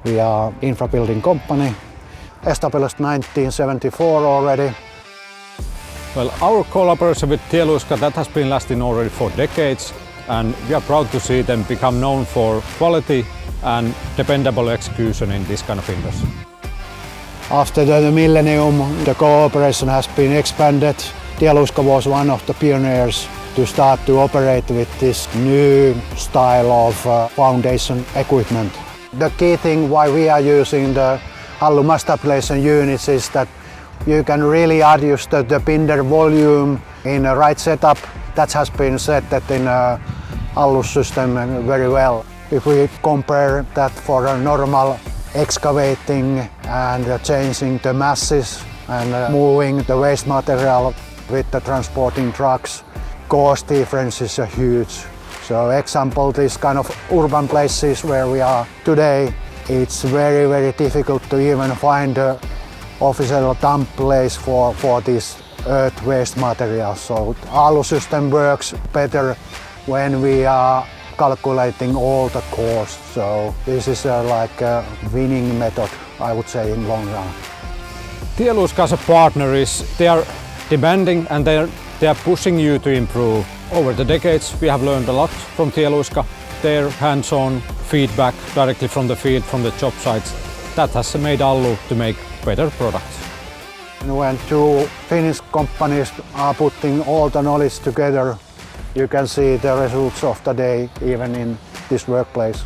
We are infra building company, established 1974 already. Well, our collaboration with Tieluiska, that has been lasting already for decades, and we are proud to see them become known for quality and dependable execution in this kind of industry. After the millennium, the cooperation has been expanded. Tieluiska was one of the pioneers to start to operate with this new style of foundation equipment. The key thing why we are using the ALLU stabilization units is that you can really adjust the binder volume in a right setup. That has been set in a ALLU system very well. If we compare that for a normal excavating and changing the masses and moving the waste material with the transporting trucks, cost difference is huge. So example, this kind of urban places where we are today, it's very, very difficult to even find an official dump place for this earth waste material. So ALLU system works better when we are calculating all the costs. So this is like a winning method, I would say, in long run. Tieluiska as a partner they are demanding and they are pushing you to improve. Over the decades we have learned a lot from Tieluiska. Their hands-on feedback directly from the field, from the job sites, that has made ALLU to make better products. When two Finnish companies are putting all the knowledge together, you can see the results of the day even in this workplace.